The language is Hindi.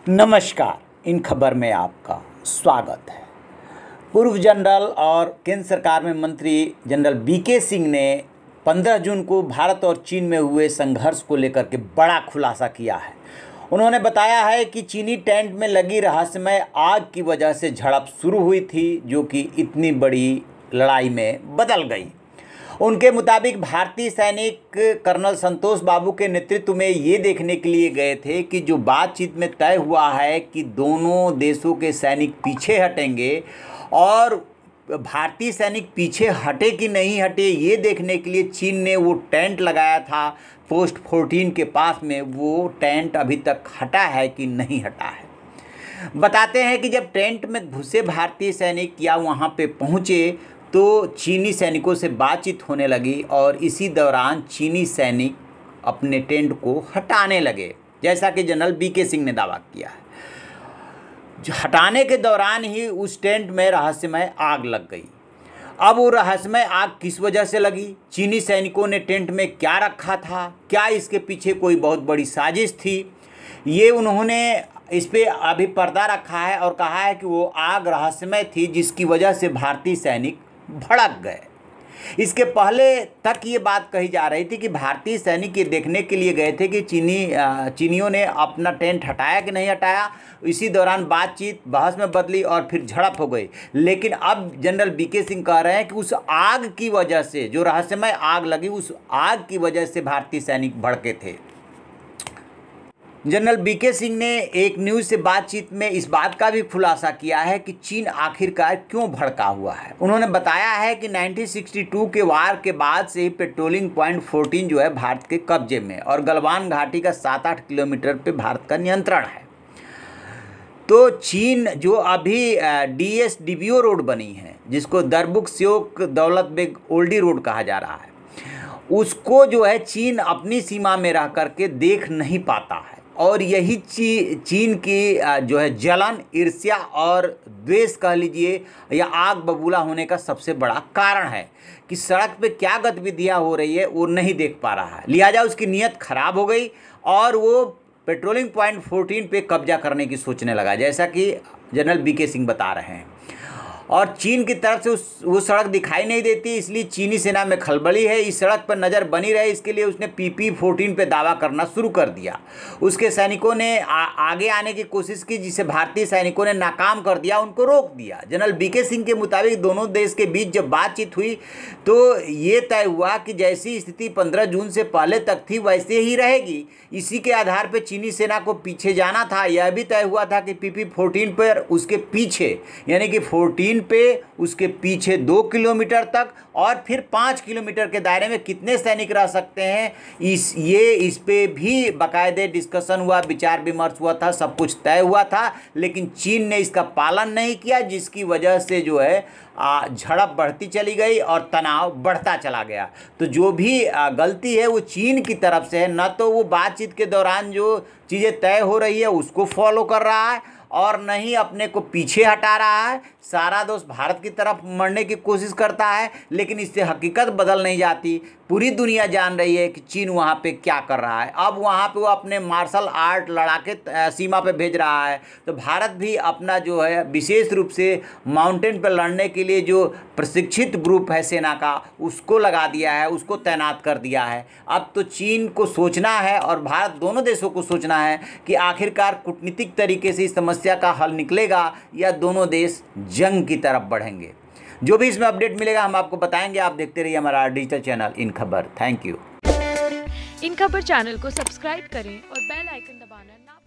नमस्कार। इन खबर में आपका स्वागत है। पूर्व जनरल और केंद्र सरकार में मंत्री जनरल बीके सिंह ने 15 जून को भारत और चीन में हुए संघर्ष को लेकर के बड़ा खुलासा किया है। उन्होंने बताया है कि चीनी टेंट में लगी रहस्यमय आग की वजह से झड़प शुरू हुई थी, जो कि इतनी बड़ी लड़ाई में बदल गई। उनके मुताबिक भारतीय सैनिक कर्नल संतोष बाबू के नेतृत्व में ये देखने के लिए गए थे कि जो बातचीत में तय हुआ है कि दोनों देशों के सैनिक पीछे हटेंगे, और भारतीय सैनिक पीछे हटे कि नहीं हटे ये देखने के लिए चीन ने वो टेंट लगाया था पोस्ट 14 के पास में। वो टेंट अभी तक हटा है कि नहीं हटा है। बताते हैं कि जब टेंट में घुसे भारतीय सैनिक या वहाँ पे पहुँचे तो चीनी सैनिकों से बातचीत होने लगी, और इसी दौरान चीनी सैनिक अपने टेंट को हटाने लगे, जैसा कि जनरल बीके सिंह ने दावा किया है। हटाने के दौरान ही उस टेंट में रहस्यमय आग लग गई। अब वो रहस्यमय आग किस वजह से लगी, चीनी सैनिकों ने टेंट में क्या रखा था, क्या इसके पीछे कोई बहुत बड़ी साजिश थी, ये उन्होंने इस पे अभी पर्दा रखा है और कहा है कि वो आग रहस्यमय थी जिसकी वजह से भारतीय सैनिक भड़क गए। इसके पहले तक ये बात कही जा रही थी कि भारतीय सैनिक ये देखने के लिए गए थे कि चीनियों ने अपना टेंट हटाया कि नहीं हटाया। इसी दौरान बातचीत बहस में बदली और फिर झड़प हो गई। लेकिन अब जनरल बीके सिंह कह रहे हैं कि उस आग की वजह से, जो रहस्यमय आग लगी, उस आग की वजह से भारतीय सैनिक भड़के थे। जनरल बीके सिंह ने एक न्यूज़ से बातचीत में इस बात का भी खुलासा किया है कि चीन आखिरकार क्यों भड़का हुआ है। उन्होंने बताया है कि 1962 के वार के बाद से ही पेट्रोलिंग पॉइंट 14 जो है भारत के कब्जे में, और गलवान घाटी का 7-8 किलोमीटर पे भारत का नियंत्रण है। तो चीन जो अभी DSDBO रोड बनी है, जिसको दरबुक स्योक दौलत बेग ओल्डी रोड कहा जा रहा है, उसको जो है चीन अपनी सीमा में रह करके देख नहीं पाता है। और यही चीन की जो है जलन, ईर्ष्या और द्वेष कह लीजिए, या आग बबूला होने का सबसे बड़ा कारण है कि सड़क पे क्या गतिविधियां हो रही है वो नहीं देख पा रहा है। लिहाजा उसकी नीयत खराब हो गई और वो पेट्रोलिंग पॉइंट 14 पे कब्जा करने की सोचने लगा, जैसा कि जनरल बीके सिंह बता रहे हैं। और चीन की तरफ से वो सड़क दिखाई नहीं देती, इसलिए चीनी सेना में खलबली है। इस सड़क पर नज़र बनी रहे, इसके लिए उसने PP-14 पे दावा करना शुरू कर दिया। उसके सैनिकों ने आगे आने की कोशिश की, जिसे भारतीय सैनिकों ने नाकाम कर दिया, उनको रोक दिया। जनरल बीके सिंह के मुताबिक दोनों देश के बीच जब बातचीत हुई तो ये तय हुआ कि जैसी स्थिति 15 जून से पहले तक थी वैसे ही रहेगी। इसी के आधार पर चीनी सेना को पीछे जाना था। यह भी तय हुआ था कि PP-14 पर उसके पीछे, यानी कि 14 पे उसके पीछे 2 किलोमीटर तक और फिर 5 किलोमीटर के दायरे में कितने सैनिक रह सकते हैं, इस पे भी बाकायदे डिस्कशन हुआ, विचार विमर्श हुआ था, सब कुछ तय हुआ था। लेकिन चीन ने इसका पालन नहीं किया, जिसकी वजह से जो है झड़प बढ़ती चली गई और तनाव बढ़ता चला गया। तो जो भी गलती है वो चीन की तरफ से है, न तो वो बातचीत के दौरान जो चीज़ें तय हो रही है उसको फॉलो कर रहा है और न ही अपने को पीछे हटा रहा है। सारा दोष भारत की तरफ मरने की कोशिश करता है, लेकिन इससे हकीकत बदल नहीं जाती। पूरी दुनिया जान रही है कि चीन वहाँ पे क्या कर रहा है। अब वहाँ पे वो अपने मार्शल आर्ट लड़ाके सीमा पे भेज रहा है, तो भारत भी अपना जो है विशेष रूप से माउंटेन पर लड़ने के लिए जो प्रशिक्षित ग्रुप है सेना का, उसको लगा दिया है, उसको तैनात कर दिया है। अब तो चीन को सोचना है और भारत, दोनों देशों को सोचना है कि आखिरकार कूटनीतिक तरीके से इस समस्या का हल निकलेगा या दोनों देश जंग की तरफ बढ़ेंगे। जो भी इसमें अपडेट मिलेगा हम आपको बताएंगे। आप देखते रहिए हमारा डिजिटल चैनल इन खबर। Thank you. इन खबर चैनल को सब्सक्राइब करें और बेल आइकन दबाना ना